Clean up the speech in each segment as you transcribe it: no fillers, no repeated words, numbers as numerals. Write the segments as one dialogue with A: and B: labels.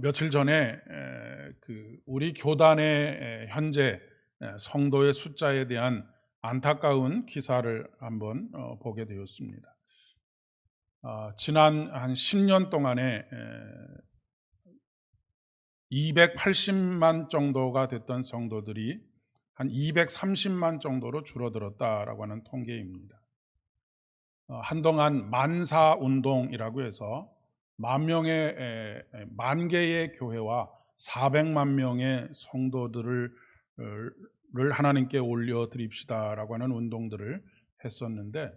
A: 며칠 전에 우리 교단의 현재 성도의 숫자에 대한 안타까운 기사를 한번 보게 되었습니다. 지난 한 10년 동안에 280만 정도가 됐던 성도들이 한 230만 정도로 줄어들었다라고 하는 통계입니다. 한동안 만사 운동이라고 해서 만 개의 교회와 400만 명의 성도들을 하나님께 올려드립시다라고 하는 운동들을 했었는데,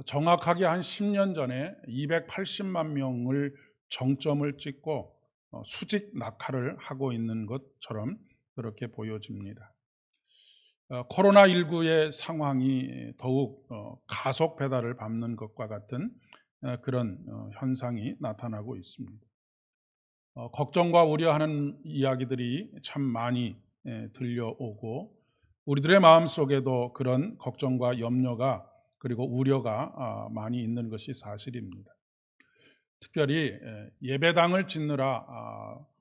A: 정확하게 한 10년 전에 280만 명을 정점을 찍고 수직 낙하를 하고 있는 것처럼 그렇게 보여집니다. 코로나19의 상황이 더욱 가속 배달을 밟는 것과 같은 그런 현상이 나타나고 있습니다. 걱정과 우려하는 이야기들이 참 많이 들려오고, 우리들의 마음속에도 그런 걱정과 염려가 그리고 우려가 많이 있는 것이 사실입니다. 특별히 예배당을 짓느라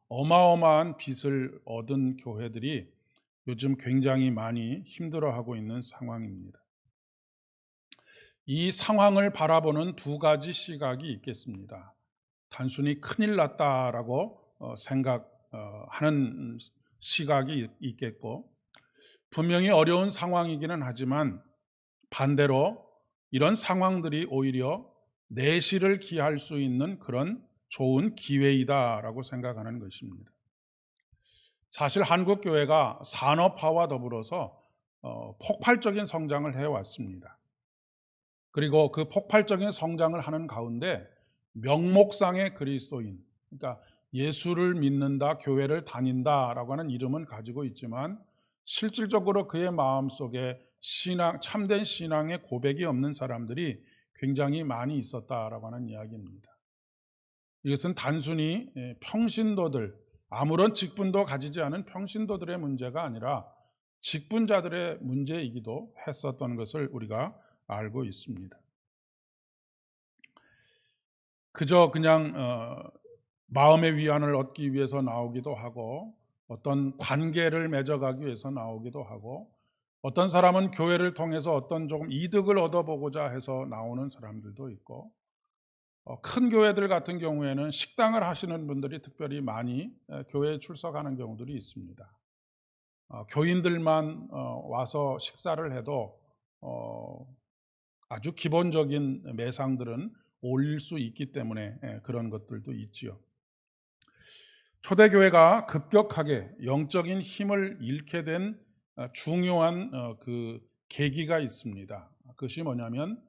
A: 어마어마한 빚을 얻은 교회들이 요즘 굉장히 많이 힘들어하고 있는 상황입니다. 이 상황을 바라보는 두 가지 시각이 있겠습니다. 단순히 큰일 났다라고 생각하는 시각이 있겠고, 분명히 어려운 상황이기는 하지만 반대로 이런 상황들이 오히려 내실을 기할 수 있는 그런 좋은 기회이다라고 생각하는 것입니다. 사실 한국 교회가 산업화와 더불어서 폭발적인 성장을 해왔습니다. 그리고 그 폭발적인 성장을 하는 가운데 명목상의 그리스도인, 그러니까 예수를 믿는다, 교회를 다닌다라고 하는 이름은 가지고 있지만 실질적으로 그의 마음속에 참된 신앙의 고백이 없는 사람들이 굉장히 많이 있었다라고 하는 이야기입니다. 이것은 단순히 평신도들, 아무런 직분도 가지지 않은 평신도들의 문제가 아니라 직분자들의 문제이기도 했었던 것을 우리가 알고 있습니다. 그저 그냥 마음의 위안을 얻기 위해서 나오기도 하고, 어떤 관계를 맺어가기 위해서 나오기도 하고, 어떤 사람은 교회를 통해서 어떤 조금 이득을 얻어보고자 해서 나오는 사람들도 있고, 큰 교회들 같은 경우에는 식당을 하시는 분들이 특별히 많이 교회에 출석하는 경우들이 있습니다. 교인들만 와서 식사를 해도 아주 기본적인 매상들은 올릴 수 있기 때문에 그런 것들도 있지요. 초대교회가 급격하게 영적인 힘을 잃게 된 중요한 그 계기가 있습니다. 그것이 뭐냐면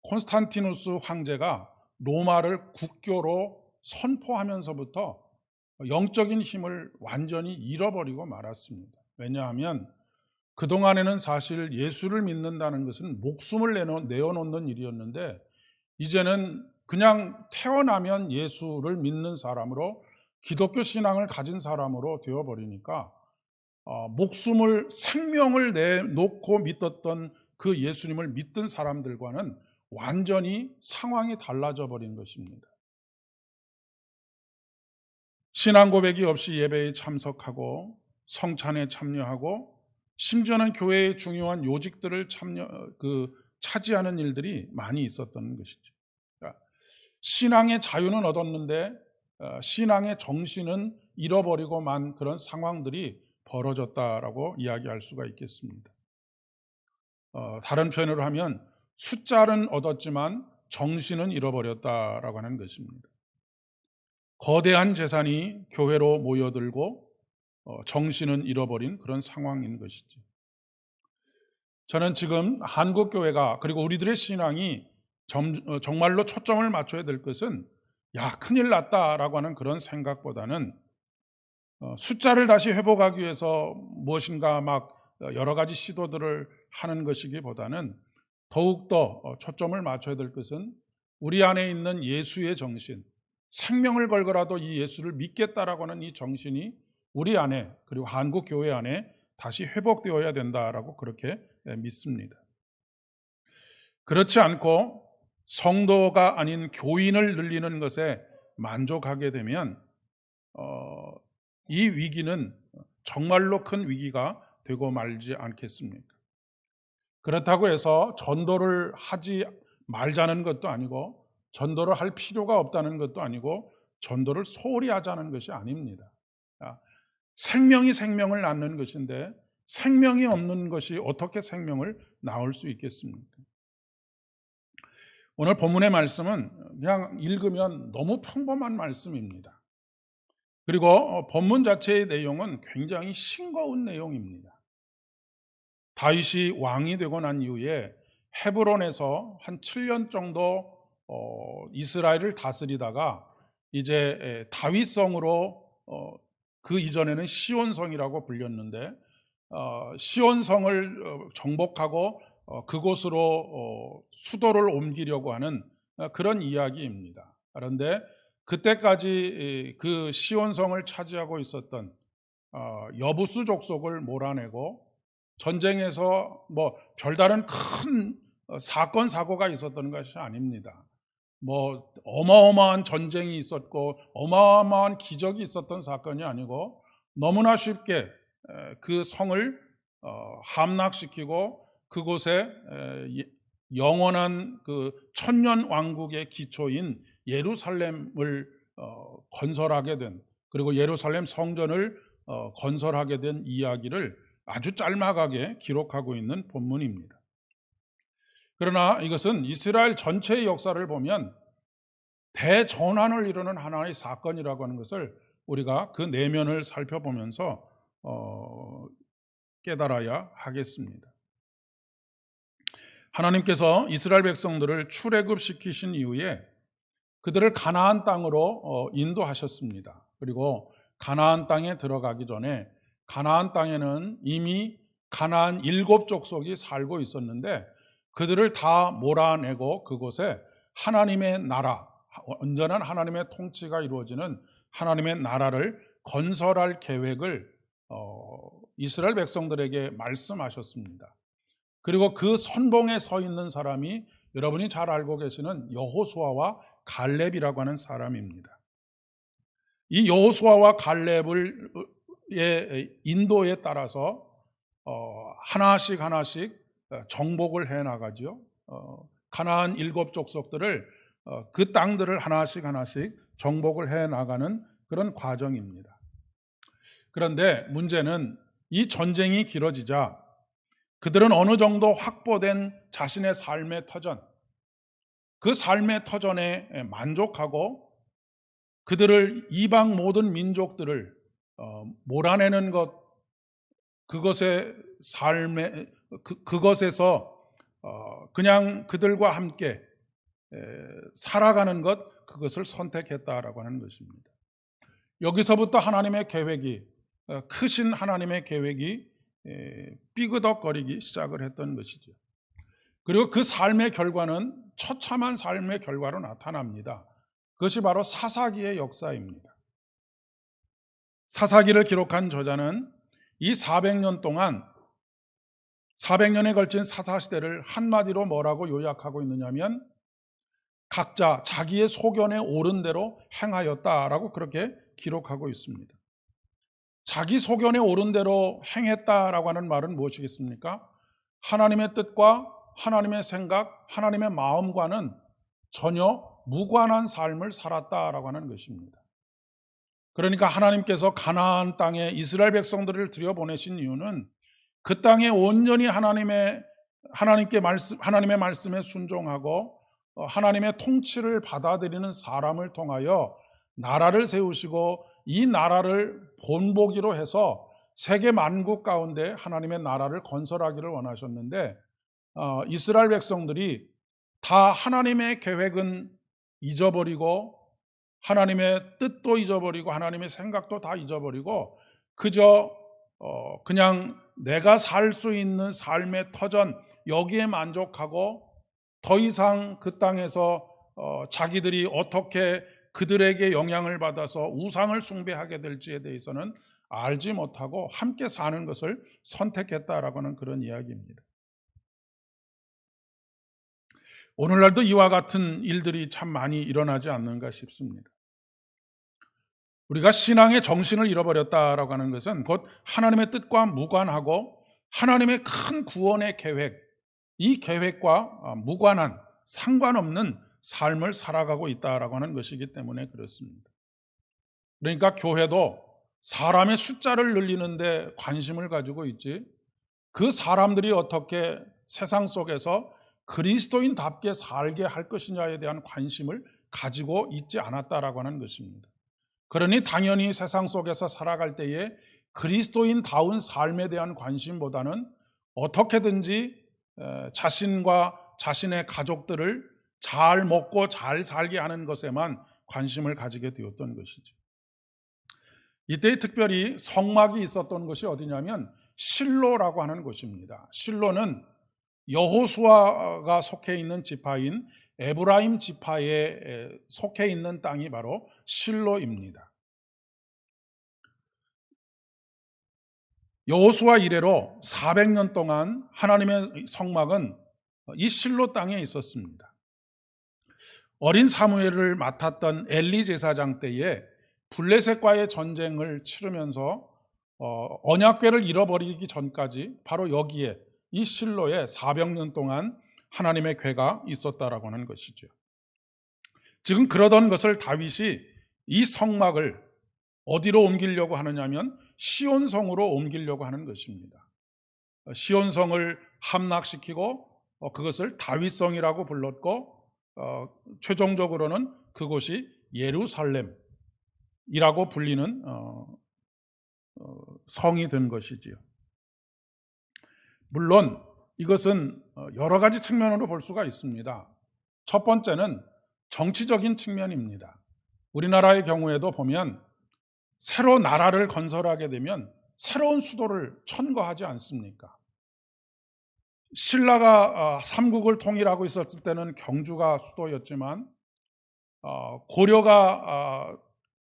A: 콘스탄티누스 황제가 로마를 국교로 선포하면서부터 영적인 힘을 완전히 잃어버리고 말았습니다. 왜냐하면 그동안에는 사실 예수를 믿는다는 것은 목숨을 내어놓는 일이었는데, 이제는 그냥 태어나면 예수를 믿는 사람으로, 기독교 신앙을 가진 사람으로 되어버리니까 생명을 내놓고 믿었던 그 예수님을 믿던 사람들과는 완전히 상황이 달라져 버린 것입니다. 신앙 고백이 없이 예배에 참석하고 성찬에 참여하고, 심지어는 교회의 중요한 요직들을 차지하는 일들이 많이 있었던 것이죠. 그러니까 신앙의 자유는 얻었는데 신앙의 정신은 잃어버리고 만 그런 상황들이 벌어졌다라고 이야기할 수가 있겠습니다. 다른 표현으로 하면 숫자는 얻었지만 정신은 잃어버렸다라고 하는 것입니다. 거대한 재산이 교회로 모여들고 정신은 잃어버린 그런 상황인 것이죠. 저는 지금 한국 교회가, 그리고 우리들의 신앙이 정말로 초점을 맞춰야 될 것은 큰일 났다라고 하는 그런 생각보다는 숫자를 다시 회복하기 위해서 무엇인가 여러 가지 시도들을 하는 것이기보다는 더욱더 초점을 맞춰야 될 것은 우리 안에 있는 예수의 정신, 생명을 걸고라도 이 예수를 믿겠다라고 하는 이 정신이 우리 안에, 그리고 한국 교회 안에 다시 회복되어야 된다라고 그렇게 믿습니다. 그렇지 않고 성도가 아닌 교인을 늘리는 것에 만족하게 되면 이 위기는 정말로 큰 위기가 되고 말지 않겠습니까? 그렇다고 해서 전도를 하지 말자는 것도 아니고 전도를 할 필요가 없다는 것도 아니고 전도를 소홀히 하자는 것이 아닙니다. 생명이 생명을 낳는 것인데 생명이 없는 것이 어떻게 생명을 낳을 수 있겠습니까? 오늘 본문의 말씀은 그냥 읽으면 너무 평범한 말씀입니다. 그리고 본문 자체의 내용은 굉장히 싱거운 내용입니다. 다윗이 왕이 되고 난 이후에 헤브론에서 한 7년 정도 이스라엘을 다스리다가 이제 다윗성으로 그 이전에는 시온성이라고 불렸는데 시온성을 정복하고 그곳으로 수도를 옮기려고 하는 그런 이야기입니다. 그런데 그때까지 그 시온성을 차지하고 있었던 여부수 족속을 몰아내고 전쟁에서 뭐 별다른 큰 사건 사고가 있었던 것이 아닙니다. 뭐 어마어마한 전쟁이 있었고 어마어마한 기적이 있었던 사건이 아니고 너무나 쉽게 그 성을 함락시키고 그곳에 영원한 그 천년 왕국의 기초인 예루살렘을 건설하게 된, 그리고 예루살렘 성전을 건설하게 된 이야기를 아주 짤막하게 기록하고 있는 본문입니다. 그러나 이것은 이스라엘 전체의 역사를 보면 대전환을 이루는 하나의 사건이라고 하는 것을 우리가 그 내면을 살펴보면서 깨달아야 하겠습니다. 하나님께서 이스라엘 백성들을 출애굽시키신 이후에 그들을 가나안 땅으로 인도하셨습니다. 그리고 가나안 땅에 들어가기 전에 가나안 땅에는 이미 가나안 7족속이 살고 있었는데 그들을 다 몰아내고 그곳에 하나님의 나라, 온전한 하나님의 통치가 이루어지는 하나님의 나라를 건설할 계획을 이스라엘 백성들에게 말씀하셨습니다. 그리고 그 선봉에 서 있는 사람이 여러분이 잘 알고 계시는 여호수아와 갈렙이라고 하는 사람입니다. 이 여호수아와 갈렙의 인도에 따라서 하나씩 정복을 해 나가죠. 가나안 7족속들을 그 땅들을 하나씩 정복을 해 나가는 그런 과정입니다. 그런데 문제는 이 전쟁이 길어지자 그들은 어느 정도 확보된 자신의 삶의 터전, 그 삶의 터전에 만족하고 그들을 이방 모든 민족들을 몰아내는 것, 그것의 삶의 그것에서 그냥 그들과 함께 살아가는 것, 그것을 선택했다라고 하는 것입니다. 여기서부터 하나님의 계획이, 크신 하나님의 계획이 삐그덕거리기 시작을 했던 것이죠. 그리고 그 삶의 결과는 처참한 삶의 결과로 나타납니다. 그것이 바로 사사기의 역사입니다. 사사기를 기록한 저자는 이 400년 동안 400년에 걸친 사사시대를 한마디로 뭐라고 요약하고 있느냐면 각자 자기의 소견에 옳은 대로 행하였다라고 그렇게 기록하고 있습니다. 자기 소견에 옳은 대로 행했다라고 하는 말은 무엇이겠습니까? 하나님의 뜻과 하나님의 생각, 하나님의 마음과는 전혀 무관한 삶을 살았다라고 하는 것입니다. 그러니까 하나님께서 가나안 땅에 이스라엘 백성들을 들여보내신 이유는 그 땅에 온전히 하나님의 말씀에 순종하고 하나님의 통치를 받아들이는 사람을 통하여 나라를 세우시고 이 나라를 본보기로 해서 세계 만국 가운데 하나님의 나라를 건설하기를 원하셨는데 이스라엘 백성들이 다 하나님의 계획은 잊어버리고 하나님의 뜻도 잊어버리고 하나님의 생각도 다 잊어버리고 그저 그냥 내가 살 수 있는 삶의 터전 여기에 만족하고 더 이상 그 땅에서 자기들이 어떻게 그들에게 영향을 받아서 우상을 숭배하게 될지에 대해서는 알지 못하고 함께 사는 것을 선택했다라고 하는 그런 이야기입니다. 오늘날도 이와 같은 일들이 참 많이 일어나지 않는가 싶습니다. 우리가 신앙의 정신을 잃어버렸다라고 하는 것은 곧 하나님의 뜻과 무관하고 하나님의 큰 구원의 계획, 이 계획과 무관한 상관없는 삶을 살아가고 있다라고 하는 것이기 때문에 그렇습니다. 그러니까 교회도 사람의 숫자를 늘리는데 관심을 가지고 있지, 그 사람들이 어떻게 세상 속에서 그리스도인답게 살게 할 것이냐에 대한 관심을 가지고 있지 않았다라고 하는 것입니다. 그러니 당연히 세상 속에서 살아갈 때에 그리스도인다운 삶에 대한 관심보다는 어떻게든지 자신과 자신의 가족들을 잘 먹고 잘 살게 하는 것에만 관심을 가지게 되었던 것이죠. 이때 특별히 성막이 있었던 것이 어디냐면 실로라고 하는 곳입니다. 실로는 여호수아가 속해 있는 지파인 에브라임 지파에 속해 있는 땅이 바로 실로입니다. 여호수아 이래로 400년 동안 하나님의 성막은 이 실로 땅에 있었습니다. 어린 사무엘을 맡았던 엘리 제사장 때에 블레셋과의 전쟁을 치르면서 언약궤를 잃어버리기 전까지 바로 여기에 이 실로에 400년 동안 하나님의 궤가 있었다라고 하는 것이죠. 지금 그러던 것을 다윗이 이 성막을 어디로 옮기려고 하느냐면 시온성으로 옮기려고 하는 것입니다. 시온성을 함락시키고 그것을 다윗성이라고 불렀고 최종적으로는 그곳이 예루살렘이라고 불리는 성이 된 것이지요. 물론 이것은 여러 가지 측면으로 볼 수가 있습니다. 첫 번째는 정치적인 측면입니다. 우리나라의 경우에도 보면 새로 나라를 건설하게 되면 새로운 수도를 천거하지 않습니까? 신라가 삼국을 통일하고 있었을 때는 경주가 수도였지만 고려가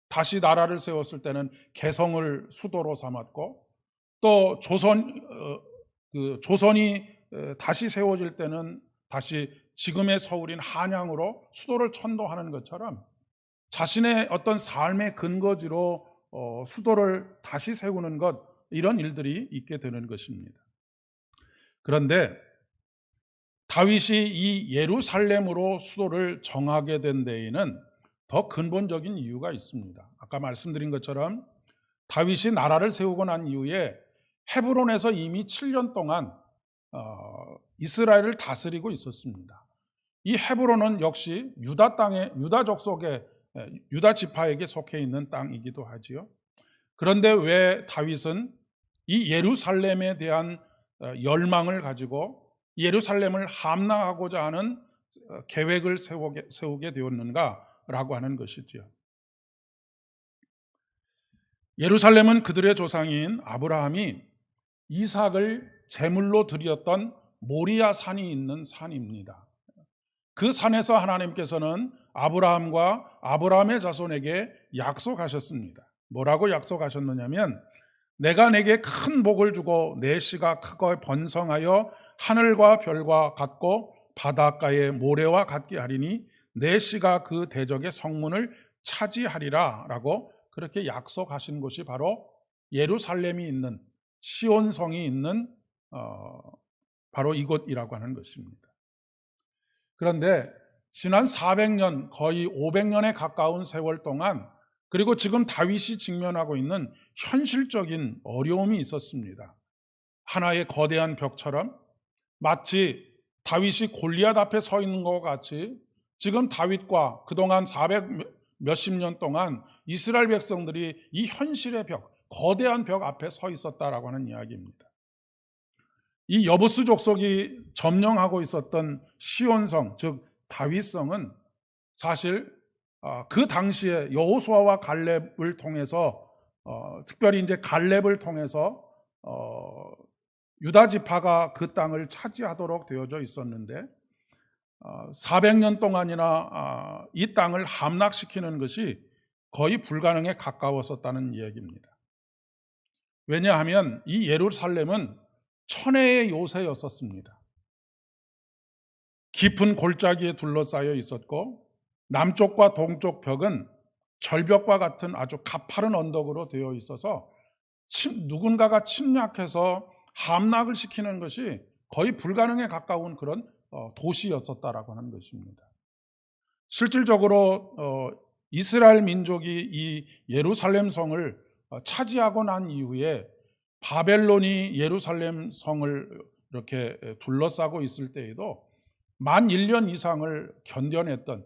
A: 다시 나라를 세웠을 때는 개성을 수도로 삼았고, 또 조선이 다시 세워질 때는 다시 지금의 서울인 한양으로 수도를 천도하는 것처럼 자신의 어떤 삶의 근거지로 수도를 다시 세우는 것, 이런 일들이 있게 되는 것입니다. 그런데 다윗이 이 예루살렘으로 수도를 정하게 된 데에는 더 근본적인 이유가 있습니다. 아까 말씀드린 것처럼 다윗이 나라를 세우고 난 이후에 헤브론에서 이미 7년 동안 이스라엘을 다스리고 있었습니다. 이 헤브론은 역시 유다 땅의 유다 족속의 유다 지파에게 속해 있는 땅이기도 하지요. 그런데 왜 다윗은 이 예루살렘에 대한 열망을 가지고 예루살렘을 함락하고자 하는 계획을 세우게 되었는가라고 하는 것이지요. 예루살렘은 그들의 조상인 아브라함이 이삭을 제물로 드렸던 모리아 산이 있는 산입니다. 그 산에서 하나님께서는 아브라함과 아브라함의 자손에게 약속하셨습니다. 뭐라고 약속하셨느냐면, 내가 내게 큰 복을 주고 내 씨가 크고 번성하여 하늘과 별과 같고 바닷가의 모래와 같게 하리니 내 씨가 그 대적의 성문을 차지하리라 라고 그렇게 약속하신 곳이 바로 예루살렘이 있는 시온성이 있는 바로 이곳이라고 하는 것입니다. 그런데 지난 400년, 거의 500년에 가까운 세월 동안, 그리고 지금 다윗이 직면하고 있는 현실적인 어려움이 있었습니다. 하나의 거대한 벽처럼, 마치 다윗이 골리앗 앞에 서 있는 것 같이 지금 다윗과 그동안 400 몇십 년 동안 이스라엘 백성들이 이 현실의 벽, 거대한 벽 앞에 서 있었다라고 하는 이야기입니다. 이 여부스 족속이 점령하고 있었던 시온성, 즉 다윗성은 사실 그 당시에 여호수아와 갈렙을 통해서 특별히 이제 갈렙을 통해서 유다 지파가 그 땅을 차지하도록 되어져 있었는데 400년 동안이나 이 땅을 함락시키는 것이 거의 불가능에 가까웠었다는 이야기입니다. 왜냐하면 이 예루살렘은 천혜의 요새였었습니다. 깊은 골짜기에 둘러싸여 있었고 남쪽과 동쪽 벽은 절벽과 같은 아주 가파른 언덕으로 되어 있어서 누군가가 침략해서 함락을 시키는 것이 거의 불가능에 가까운 그런 도시였었다라고 하는 것입니다. 실질적으로 이스라엘 민족이 이 예루살렘 성을 차지하고 난 이후에 바벨론이 예루살렘 성을 이렇게 둘러싸고 있을 때에도 만 1년 이상을 견뎌냈던,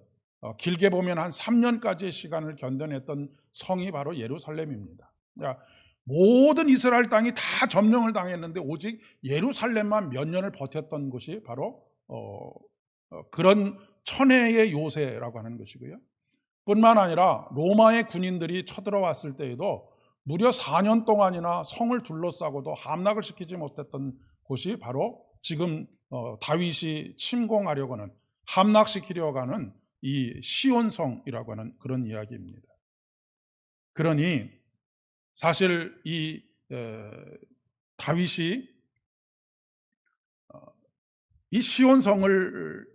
A: 길게 보면 한 3년까지의 시간을 견뎌냈던 성이 바로 예루살렘입니다. 그러니까 모든 이스라엘 땅이 다 점령을 당했는데 오직 예루살렘만 몇 년을 버텼던 것이 바로 그런 천혜의 요새라고 하는 것이고요. 뿐만 아니라 로마의 군인들이 쳐들어왔을 때에도 무려 4년 동안이나 성을 둘러싸고도 함락을 시키지 못했던 곳이 바로 지금 다윗이 침공하려고 하는, 함락시키려고 하는 이 시온성이라고 하는 그런 이야기입니다. 그러니 사실 이 다윗이 이 시온성을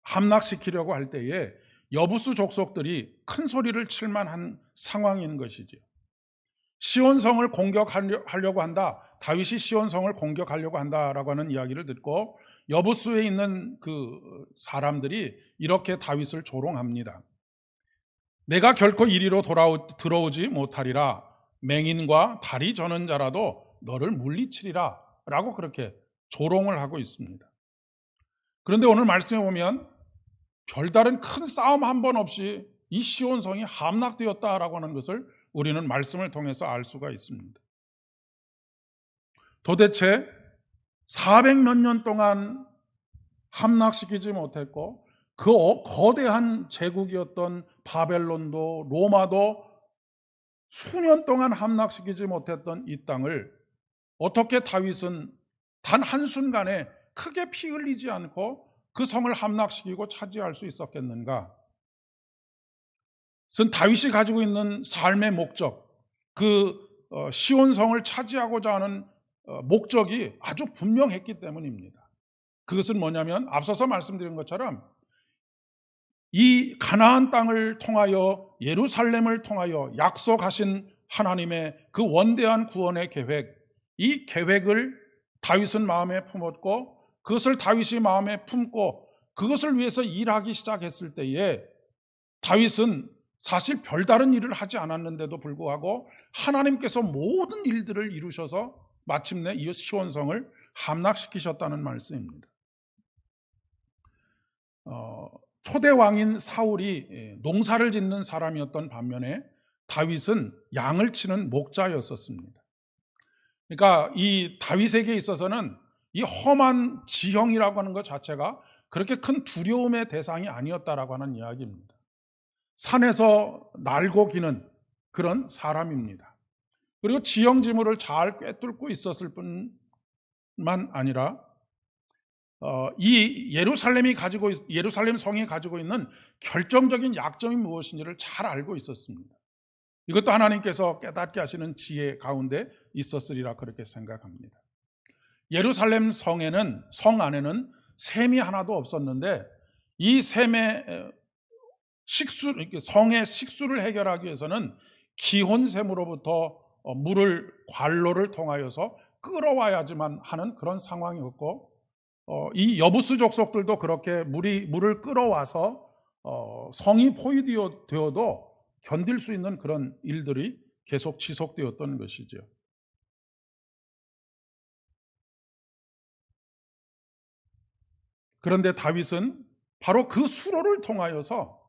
A: 함락시키려고 할 때에 여부수 족속들이 큰 소리를 칠 만한 상황인 것이죠. 시온성을 공격하려고 한다, 다윗이 시온성을 공격하려고 한다라고 하는 이야기를 듣고 여부수에 있는 그 사람들이 이렇게 다윗을 조롱합니다. 내가 결코 이리로 들어오지 못하리라. 맹인과 다리 저는 자라도 너를 물리치리라 라고 그렇게 조롱을 하고 있습니다. 그런데 오늘 말씀에 보면 별다른 큰 싸움 한 번 없이 이 시온성이 함락되었다라고 하는 것을 우리는 말씀을 통해서 알 수가 있습니다. 도대체 400몇 년 동안 함락시키지 못했고 그 거대한 제국이었던 바벨론도 로마도 수년 동안 함락시키지 못했던 이 땅을 어떻게 다윗은 단 한순간에 크게 피 흘리지 않고 그 성을 함락시키고 차지할 수 있었겠는가? 그것은 다윗이 가지고 있는 삶의 목적, 그 시온성을 차지하고자 하는 목적이 아주 분명했기 때문입니다. 그것은 뭐냐면 앞서서 말씀드린 것처럼 이 가나안 땅을 통하여 예루살렘을 통하여 약속하신 하나님의 그 원대한 구원의 계획, 이 계획을 다윗은 마음에 품었고 그것을 다윗이 마음에 품고 그것을 위해서 일하기 시작했을 때에 다윗은 사실 별다른 일을 하지 않았는데도 불구하고 하나님께서 모든 일들을 이루셔서 마침내 이 시온성을 함락시키셨다는 말씀입니다. 초대 왕인 사울이 농사를 짓는 사람이었던 반면에 다윗은 양을 치는 목자였었습니다. 그러니까 이 다윗에게 있어서는 이 험한 지형이라고 하는 것 자체가 그렇게 큰 두려움의 대상이 아니었다라고 하는 이야기입니다. 산에서 날고 기는 그런 사람입니다. 그리고 지형지물을 잘 꿰뚫고 있었을 뿐만 아니라 이 예루살렘 성이 가지고 있는 결정적인 약점이 무엇인지를 잘 알고 있었습니다. 이것도 하나님께서 깨닫게 하시는 지혜 가운데 있었으리라 그렇게 생각합니다. 예루살렘 성 안에는 샘이 하나도 없었는데 이 성의 식수를 해결하기 위해서는 기혼샘으로부터 관로를 통하여서 끌어와야지만 하는 그런 상황이었고 이 여부수 족속들도 그렇게 물을 끌어와서 성이 포위되어도 견딜 수 있는 그런 일들이 계속 지속되었던 것이죠. 그런데 다윗은 바로 그 수로를 통하여서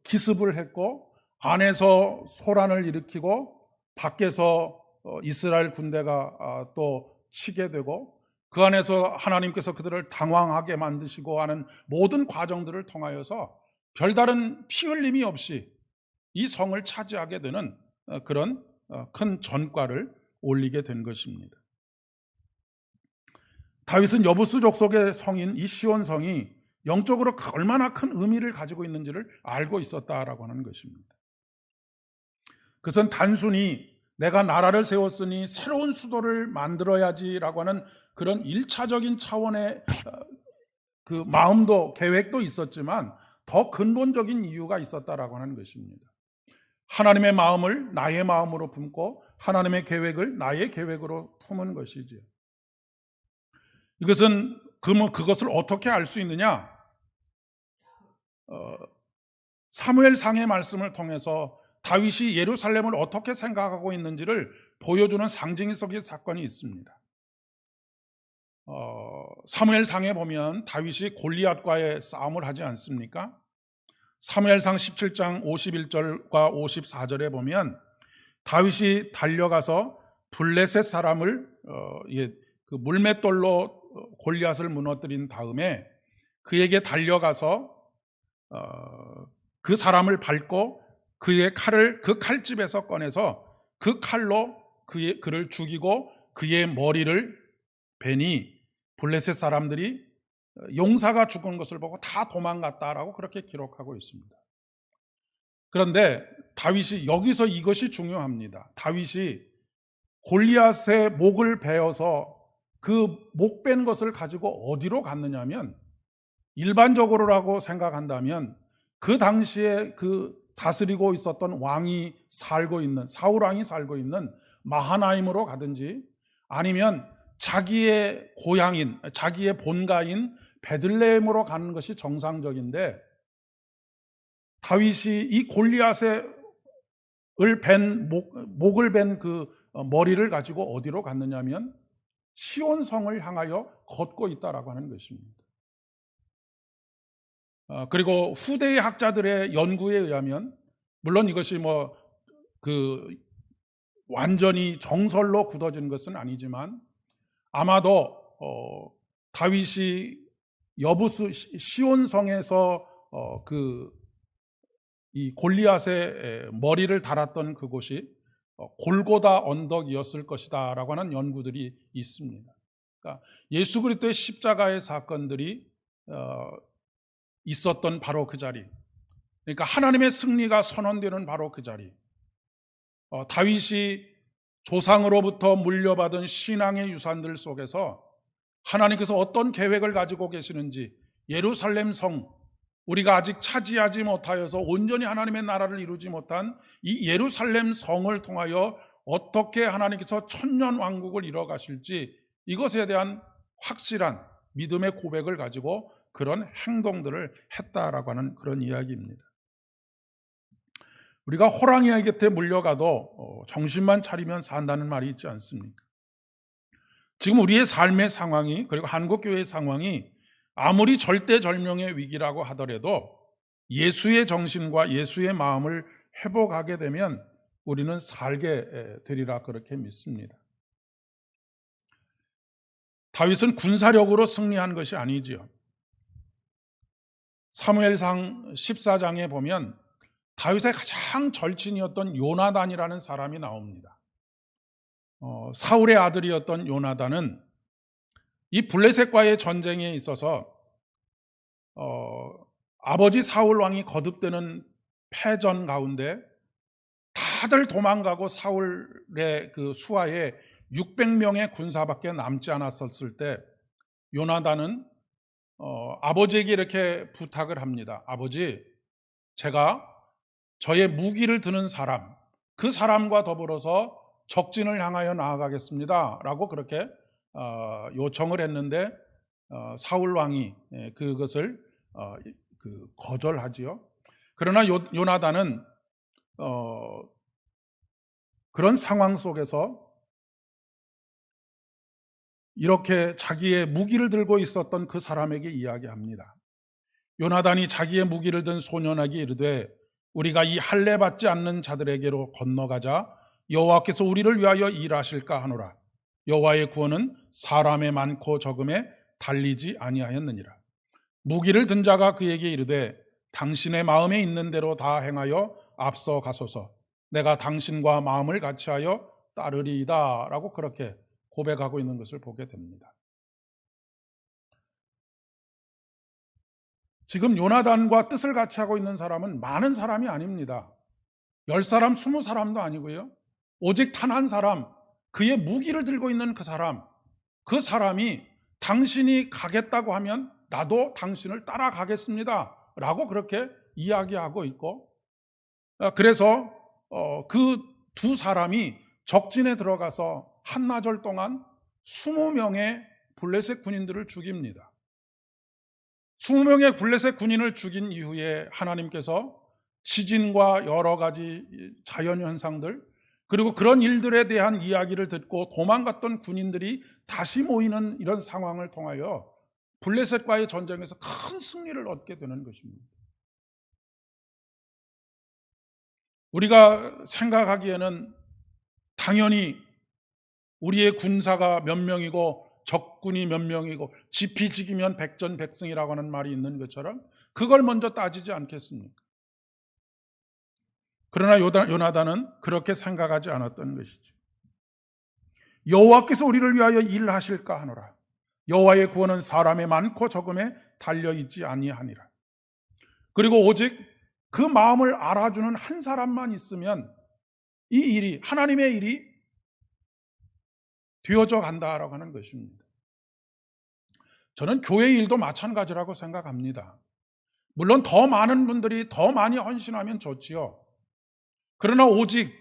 A: 기습을 했고 안에서 소란을 일으키고 밖에서 이스라엘 군대가 또 치게 되고 그 안에서 하나님께서 그들을 당황하게 만드시고 하는 모든 과정들을 통하여서 별다른 피 흘림이 없이 이 성을 차지하게 되는 그런 큰 전과를 올리게 된 것입니다. 다윗은 여부수 족속의 성인 이 시온성이 영적으로 얼마나 큰 의미를 가지고 있는지를 알고 있었다라고 하는 것입니다. 그것은 단순히 내가 나라를 세웠으니 새로운 수도를 만들어야지라고 하는 그런 1차적인 차원의 그 마음도 계획도 있었지만 더 근본적인 이유가 있었다라고 하는 것입니다. 하나님의 마음을 나의 마음으로 품고 하나님의 계획을 나의 계획으로 품은 것이지요. 이것은 그것을 어떻게 알 수 있느냐? 사무엘상의 말씀을 통해서 다윗이 예루살렘을 어떻게 생각하고 있는지를 보여주는 상징적인 사건이 있습니다. 사무엘상에 보면 다윗이 골리앗과의 싸움을 하지 않습니까? 사무엘상 17장 51절과 54절에 보면 다윗이 달려가서 블레셋 사람을 그 물맷돌로 골리앗을 무너뜨린 다음에 그에게 달려가서 그 사람을 밟고 그의 칼을 그 칼집에서 꺼내서 그 칼로 그를 죽이고 그의 머리를 베니 블레셋 사람들이 용사가 죽은 것을 보고 다 도망갔다라고 그렇게 기록하고 있습니다. 그런데 다윗이 여기서 이것이 중요합니다. 다윗이 골리앗의 목을 베어서 그 목 뺀 것을 가지고 어디로 갔느냐면 일반적으로라고 생각한다면 그 당시에 그 다스리고 있었던 왕이 살고 있는 사울 왕이 살고 있는 마하나임으로 가든지 아니면 자기의 고향인 자기의 본가인 베들레헴으로 가는 것이 정상적인데 다윗이 이 골리앗을 벤 목을 벤 그 머리를 가지고 어디로 갔느냐면 시온성을 향하여 걷고 있다라고 하는 것입니다. 그리고 후대의 학자들의 연구에 의하면 물론 이것이 완전히 정설로 굳어진 것은 아니지만 아마도 다윗이 여부스 시온성에서 이 골리앗의 머리를 달았던 그곳이 골고다 언덕이었을 것이다라고 하는 연구들이 있습니다. 그러니까 예수 그리스도의 십자가의 사건들이 있었던 바로 그 자리, 그러니까 하나님의 승리가 선언되는 바로 그 자리, 다윗이 조상으로부터 물려받은 신앙의 유산들 속에서 하나님께서 어떤 계획을 가지고 계시는지 예루살렘 성, 우리가 아직 차지하지 못하여서 온전히 하나님의 나라를 이루지 못한 이 예루살렘 성을 통하여 어떻게 하나님께서 천년 왕국을 이뤄 가실지 이것에 대한 확실한 믿음의 고백을 가지고 그런 행동들을 했다라고 하는 그런 이야기입니다. 우리가 호랑이 곁에 물려가도 정신만 차리면 산다는 말이 있지 않습니까? 지금 우리의 삶의 상황이 그리고 한국교회의 상황이 아무리 절대절명의 위기라고 하더라도 예수의 정신과 예수의 마음을 회복하게 되면 우리는 살게 되리라 그렇게 믿습니다. 다윗은 군사력으로 승리한 것이 아니지요. 사무엘상 14장에 보면 다윗의 가장 절친이었던 요나단이라는 사람이 나옵니다. 사울의 아들이었던 요나단은 이 블레셋과의 전쟁에 있어서 아버지 사울 왕이 거듭되는 패전 가운데 다들 도망가고 사울의 그 수하에 600명의 군사밖에 남지 않았었을 때 요나단은 아버지에게 이렇게 부탁을 합니다. 아버지, 제가 저의 무기를 드는 사람, 그 사람과 더불어서 적진을 향하여 나아가겠습니다 라고 그렇게 요청을 했는데 사울 왕이 그것을 거절하지요. 그러나 요나단은 그런 상황 속에서 이렇게 자기의 무기를 들고 있었던 그 사람에게 이야기합니다. 요나단이 자기의 무기를 든 소년에게 이르되 우리가 이 할례 받지 않는 자들에게로 건너가자 여호와께서 우리를 위하여 일하실까 하노라. 여호와의 구원은 사람의 많고 적음에 달리지 아니하였느니라. 무기를 든 자가 그에게 이르되 당신의 마음에 있는 대로 다 행하여 앞서 가소서. 내가 당신과 마음을 같이하여 따르리이다 라고 그렇게 고백하고 있는 것을 보게 됩니다. 지금 요나단과 뜻을 같이 하고 있는 사람은 많은 사람이 아닙니다. 10사람, 20사람도 아니고요. 오직 단 한 사람, 그의 무기를 들고 있는 그 사람이 당신이 가겠다고 하면 나도 당신을 따라가겠습니다 라고 그렇게 이야기하고 있고, 그래서 그 두 사람이 적진에 들어가서 한나절 동안 20명의 블레셋 군인들을 죽입니다. 20명의 블레셋 군인을 죽인 이후에 하나님께서 지진과 여러 가지 자연현상들, 그리고 그런 일들에 대한 이야기를 듣고 도망갔던 군인들이 다시 모이는 이런 상황을 통하여 블레셋과의 전쟁에서 큰 승리를 얻게 되는 것입니다. 우리가 생각하기에는 당연히 우리의 군사가 몇 명이고 적군이 몇 명이고 지피지기면 백전백승이라고 하는 말이 있는 것처럼 그걸 먼저 따지지 않겠습니까? 그러나 요나단은 그렇게 생각하지 않았던 것이죠. 여호와께서 우리를 위하여 일하실까 하노라. 여호와의 구원은 사람의 많고 적음에 달려있지 아니하니라. 그리고 오직 그 마음을 알아주는 한 사람만 있으면 이 일이, 하나님의 일이 되어져 간다라고 하는 것입니다. 저는 교회 일도 마찬가지라고 생각합니다. 물론 더 많은 분들이 더 많이 헌신하면 좋지요. 그러나 오직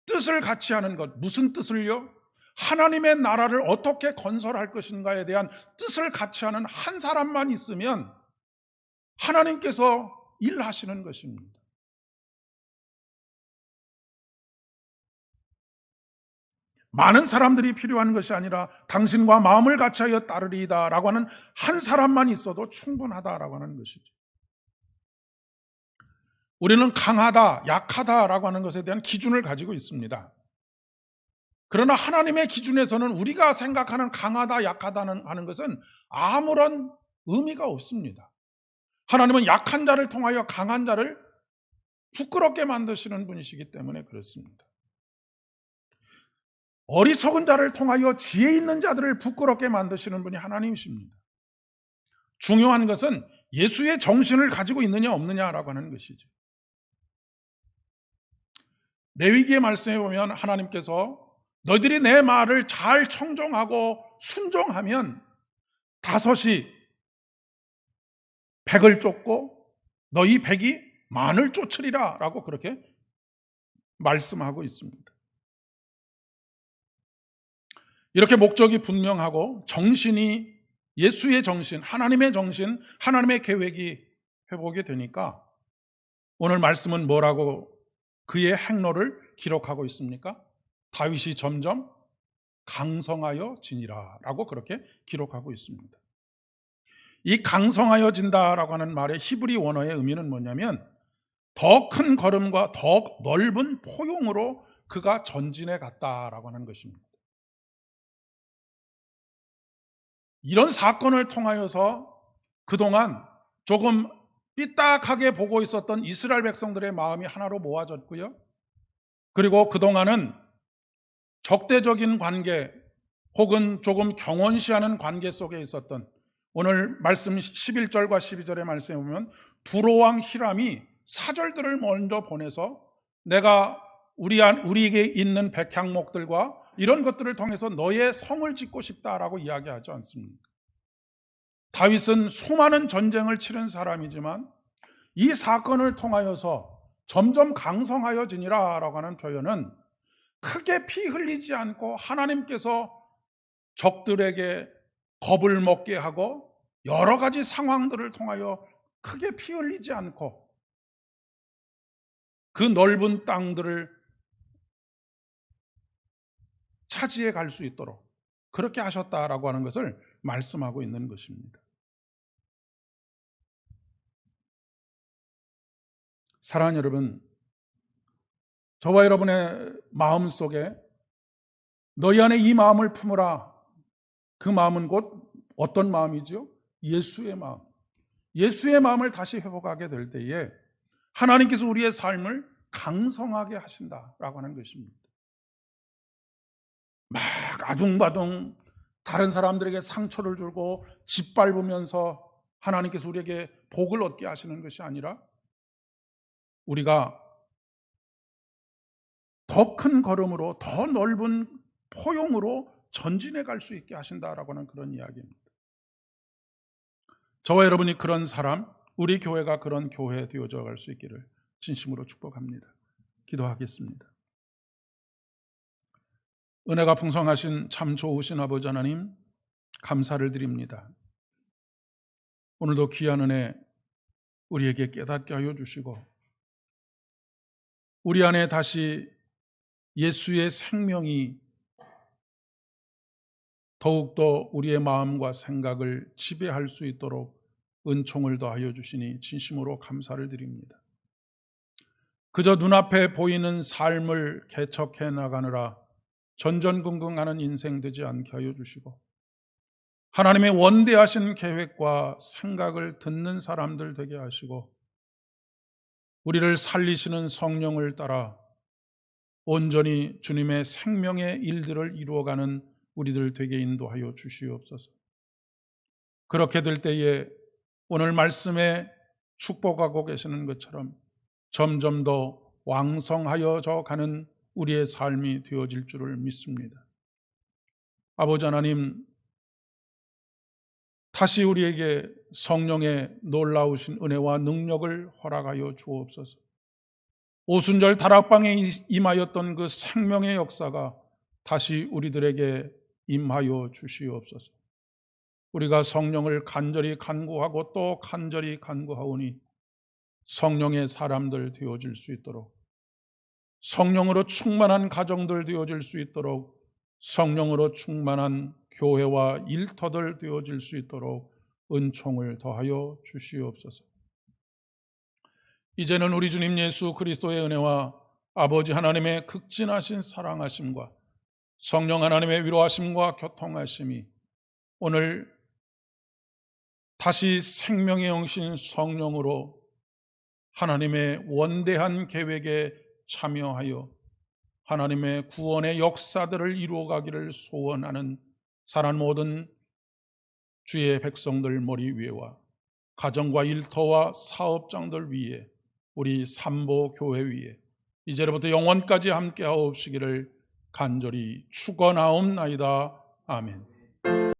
A: 뜻을 같이 하는 것, 무슨 뜻을요? 하나님의 나라를 어떻게 건설할 것인가에 대한 뜻을 같이 하는 한 사람만 있으면 하나님께서 일하시는 것입니다. 많은 사람들이 필요한 것이 아니라 당신과 마음을 같이하여 따르리이다 라고 하는 한 사람만 있어도 충분하다라고 하는 것이죠. 우리는 강하다, 약하다라고 하는 것에 대한 기준을 가지고 있습니다. 그러나 하나님의 기준에서는 우리가 생각하는 강하다, 약하다는 하는 것은 아무런 의미가 없습니다. 하나님은 약한 자를 통하여 강한 자를 부끄럽게 만드시는 분이시기 때문에 그렇습니다. 어리석은 자를 통하여 지혜 있는 자들을 부끄럽게 만드시는 분이 하나님이십니다. 중요한 것은 예수의 정신을 가지고 있느냐 없느냐라고 하는 것이죠. 레위기의 말씀에 보면 하나님께서 너희들이 내 말을 잘 청종하고 순종하면 5이 100을 쫓고 너희 100이 만을 쫓으리라 라고 그렇게 말씀하고 있습니다. 이렇게 목적이 분명하고 정신이 예수의 정신, 하나님의 정신, 하나님의 계획이 회복이 되니까 오늘 말씀은 뭐라고 그의 행로를 기록하고 있습니까? 다윗이 점점 강성하여 지니라 라고 그렇게 기록하고 있습니다. 이 강성하여진다라고 하는 말의 히브리 원어의 의미는 뭐냐면 더 큰 걸음과 더 넓은 포용으로 그가 전진해 갔다라고 하는 것입니다. 이런 사건을 통하여서 그동안 조금 삐딱하게 보고 있었던 이스라엘 백성들의 마음이 하나로 모아졌고요. 그리고 그동안은 적대적인 관계 혹은 조금 경원시하는 관계 속에 있었던 오늘 말씀 11절과 12절의 말씀에 보면 두로왕 히람이 사절들을 먼저 보내서 내가 우리에게 있는 백향목들과 이런 것들을 통해서 너의 성을 짓고 싶다라고 이야기하지 않습니까? 다윗은 수많은 전쟁을 치른 사람이지만 이 사건을 통하여서 점점 강성하여지니라 라고 하는 표현은 크게 피 흘리지 않고 하나님께서 적들에게 겁을 먹게 하고 여러 가지 상황들을 통하여 크게 피 흘리지 않고 그 넓은 땅들을 차지해 갈 수 있도록 그렇게 하셨다라고 하는 것을 말씀하고 있는 것입니다. 사랑하는 여러분, 저와 여러분의 마음 속에 너희 안에 이 마음을 품으라. 그 마음은 곧 어떤 마음이죠? 예수의 마음. 예수의 마음을 다시 회복하게 될 때에 하나님께서 우리의 삶을 강성하게 하신다라고 하는 것입니다. 막 아둥바둥 다른 사람들에게 상처를 주고 짓밟으면서 하나님께서 우리에게 복을 얻게 하시는 것이 아니라 우리가 더 큰 걸음으로 더 넓은 포용으로 전진해 갈 수 있게 하신다라고 하는 그런 이야기입니다. 저와 여러분이 그런 사람, 우리 교회가 그런 교회 되어져 갈 수 있기를 진심으로 축복합니다. 기도하겠습니다. 은혜가 풍성하신 참 좋으신 아버지 하나님, 감사를 드립니다. 오늘도 귀한 은혜 우리에게 깨닫게 하여 주시고 우리 안에 다시 예수의 생명이 더욱더 우리의 마음과 생각을 지배할 수 있도록 은총을 더하여 주시니 진심으로 감사를 드립니다. 그저 눈앞에 보이는 삶을 개척해 나가느라 전전긍긍하는 인생 되지 않게 하여 주시고 하나님의 원대하신 계획과 생각을 듣는 사람들 되게 하시고 우리를 살리시는 성령을 따라 온전히 주님의 생명의 일들을 이루어가는 우리들 되게 인도하여 주시옵소서. 그렇게 될 때에 오늘 말씀에 축복하고 계시는 것처럼 점점 더 왕성하여져 가는 우리의 삶이 되어질 줄을 믿습니다. 아버지 하나님, 다시 우리에게 성령의 놀라우신 은혜와 능력을 허락하여 주옵소서. 오순절 다락방에 임하였던 그 생명의 역사가 다시 우리들에게 임하여 주시옵소서. 우리가 성령을 간절히 간구하고 또 간절히 간구하오니 성령의 사람들 되어질 수 있도록, 성령으로 충만한 가정들 되어질 수 있도록, 성령으로 충만한 교회와 일터들 되어질 수 있도록 은총을 더하여 주시옵소서. 이제는 우리 주님 예수 그리스도의 은혜와 아버지 하나님의 극진하신 사랑하심과 성령 하나님의 위로하심과 교통하심이 오늘 다시 생명의 영신 성령으로 하나님의 원대한 계획에 참여하여 하나님의 구원의 역사들을 이루어가기를 소원하는 사랑 모든 주의 백성들 머리 위에와 가정과 일터와 사업장들 위에 우리 삼보 교회 위에 이제로부터 영원까지 함께 하옵시기를 간절히 축원하옵나이다. 아멘.